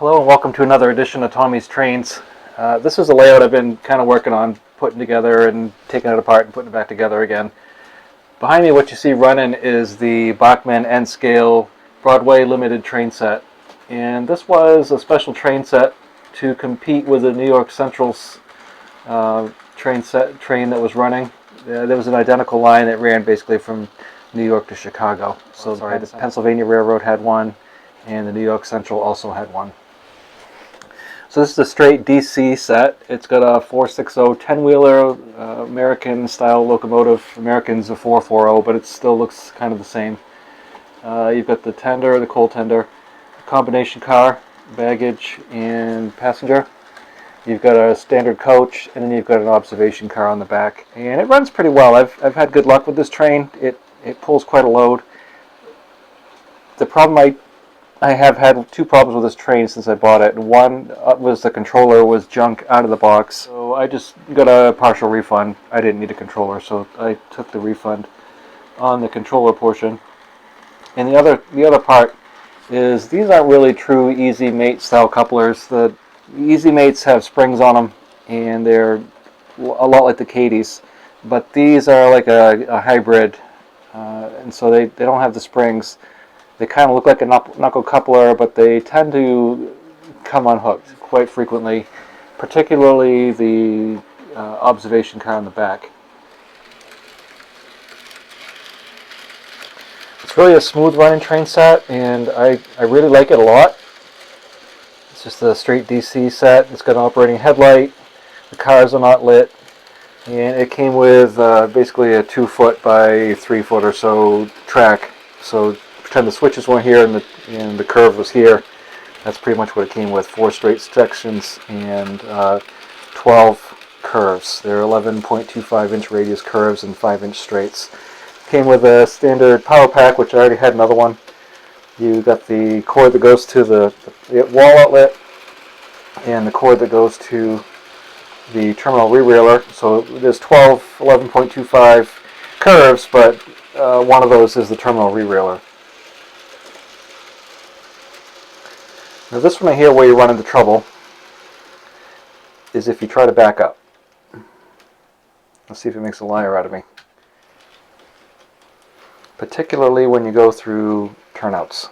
Hello and welcome to another edition of Tommy's Trains. This is a layout I've been kind of working on putting together and taking it apart and putting it back together again. Behind me what you see running is the Bachmann N-scale Broadway limited train set. And this was a special train set to compete with the New York Central's train that was running. There was an identical line that ran basically from New York to Chicago. So the Pennsylvania Railroad had one and the New York Central also had one. So this is a straight DC set. It's got a 460 10-wheeler American style locomotive. American's a 440, but it still looks kind of the same. You've got the tender, the coal tender, combination car, baggage and passenger. You've got a standard coach, and then you've got an observation car on the back. And it runs pretty well. I've had good luck with this train. It pulls quite a load. The problem I have had two problems with this train since I bought it. One was the controller was junk out of the box, so I just got a partial refund. I didn't need a controller, so I took the refund on the controller portion. And the other part is these aren't really true Easy Mate style couplers. The Easy Mates have springs on them, and they're a lot like the Cadies, but these are like a hybrid, and so they don't have the springs. They kind of look like a knuckle coupler, but they tend to come unhooked quite frequently, particularly the observation car in the back. It's really a smooth running train set, and I really like it a lot. It's just a straight DC set. It's got an operating headlight. The cars are not lit, and it came with basically a 2-foot by 3-foot or so track. So pretend the switches weren't here and the curve was here. That's pretty much what it came with. 4 straight sections and 12 curves. They're 11.25-inch radius curves and 5-inch straights. Came with a standard power pack, which I already had another one. You got the cord that goes to the wall outlet and the cord that goes to the terminal re-railer. So there's 12 11.25 curves, but one of those is the terminal re-railer. Now this one right here where you run into trouble is if you try to back up. Let's see if it makes a liar out of me. Particularly when you go through turnouts.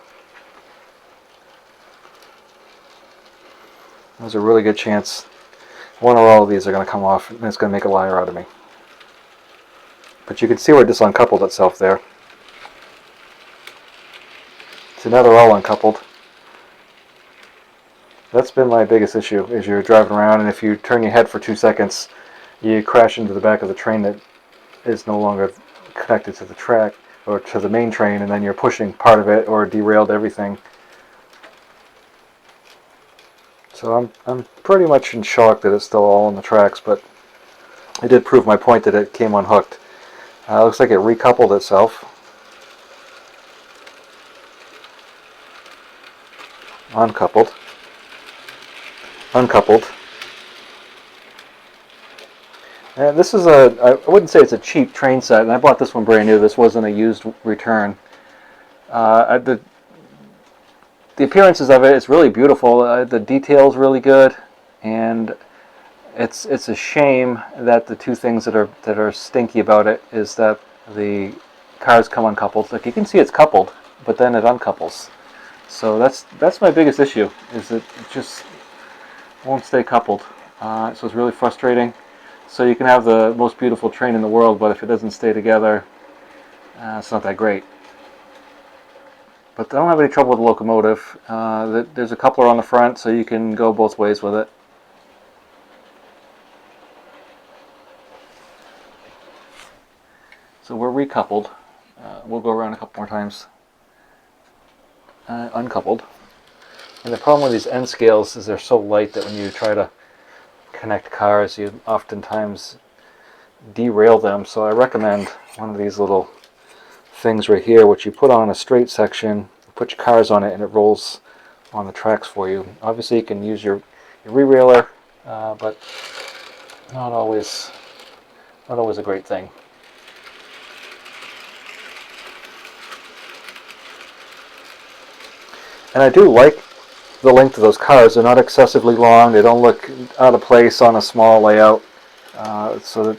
There's a really good chance one or all of these are going to come off and it's going to make a liar out of me. But you can see where it just uncoupled itself there. So now they're all uncoupled. That's been my biggest issue, is you're driving around and if you turn your head for 2 seconds, you crash into the back of the train that is no longer connected to the track or to the main train, and then you're pushing part of it or derailed everything. So I'm pretty much in shock that it's still all on the tracks, but it did prove my point that it came unhooked. Looks like it recoupled itself. Uncoupled. Uncoupled. And this is I wouldn't say it's a cheap train set, and I bought this one brand new. This wasn't a used return. The appearances of it's really beautiful. The detail's really good, and it's a shame that the two things that are stinky about it is that the cars come uncoupled. Like you can see it's coupled, but then it uncouples. So that's my biggest issue, is that it just won't stay coupled. So it's really frustrating. So you can have the most beautiful train in the world, but if it doesn't stay together, it's not that great. But I don't have any trouble with the locomotive. There's a coupler on the front, so you can go both ways with it. So we're recoupled. We'll go around a couple more times. Uncoupled. And the problem with these N scales is they're so light that when you try to connect cars, you oftentimes derail them. So I recommend one of these little things right here, which you put on a straight section, put your cars on it, and it rolls on the tracks for you. Obviously you can use your re-railer, but not always a great thing. And I do like the length of those cars. They're not excessively long. They don't look out of place on a small layout. So that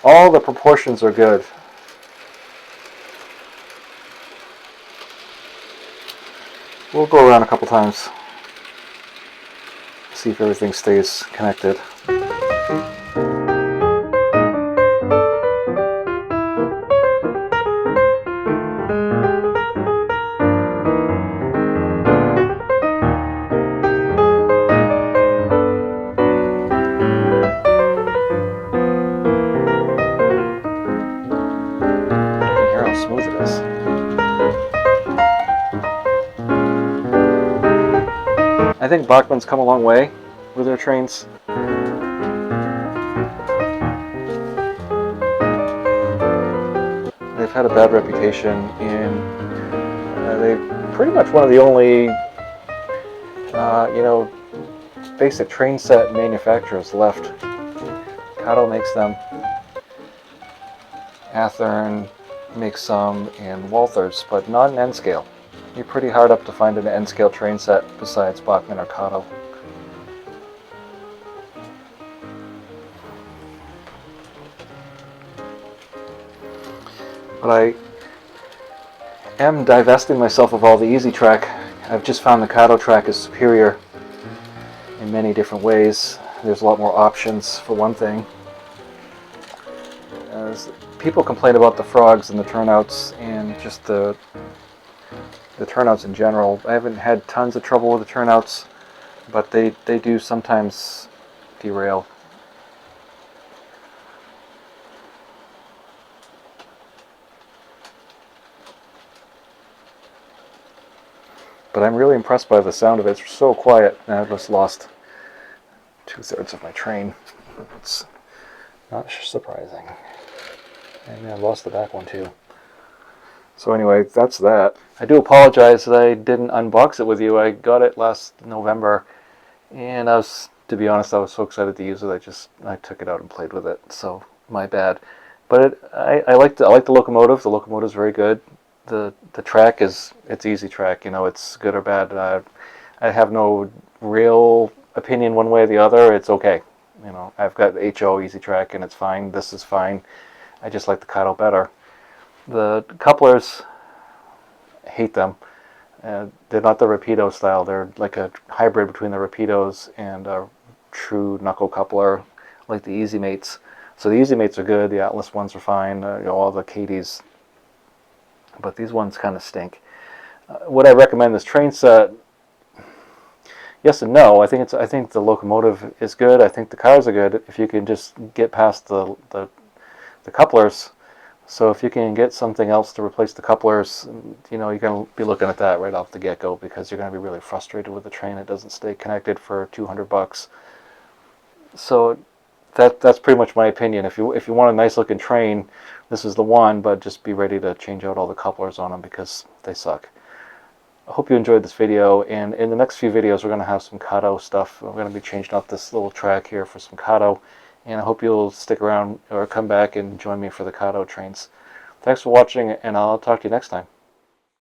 all the proportions are good. We'll go around a couple times, see if everything stays connected. Smooth it is. I think Bachmann's come a long way with their trains. They've had a bad reputation, and they're pretty much one of the only, basic train set manufacturers left. Kato makes them. Athearn makes some, and Walthers, but not an N scale. You're pretty hard up to find an N scale train set besides Bachmann or Kato. But I am divesting myself of all the easy track. I've just found the Kato track is superior in many different ways. There's a lot more options, for one thing. People complain about the frogs and the turnouts and just the turnouts in general. I haven't had tons of trouble with the turnouts, but they do sometimes derail. But I'm really impressed by the sound of it. It's so quiet. Now I've just lost 2/3 of my train. It's not surprising. And I lost the back one too. So anyway, that's that. I do apologize that I didn't unbox it with you. I got it last November, and to be honest, I was so excited to use it. I took it out and played with it. So my bad. But I like the locomotive. The locomotive's very good. The track it's easy track. It's good or bad. I have no real opinion one way or the other. It's okay. I've got HO easy track, and it's fine. This is fine. I just like the Kato better. The couplers, I hate them. They're not the Rapido style. They're like a hybrid between the Rapidos and a true knuckle coupler, like the Easy Mates. So the Easy Mates are good. The Atlas ones are fine. All the Katies. But these ones kind of stink. Would I recommend this train set? Yes and no. I think the locomotive is good. I think the cars are good if you can just get past the couplers. So if you can get something else to replace the couplers, you're going to be looking at that right off the get-go, because you're going to be really frustrated with the train. It doesn't stay connected for $200. So that's pretty much my opinion. If you want a nice looking train, this is the one, but just be ready to change out all the couplers on them because they suck. I hope you enjoyed this video, and in the next few videos we're going to have some Kato stuff. We're going to be changing up this little track here for some Kato. And I hope you'll stick around or come back and join me for the Kato trains. Thanks for watching, and I'll talk to you next time.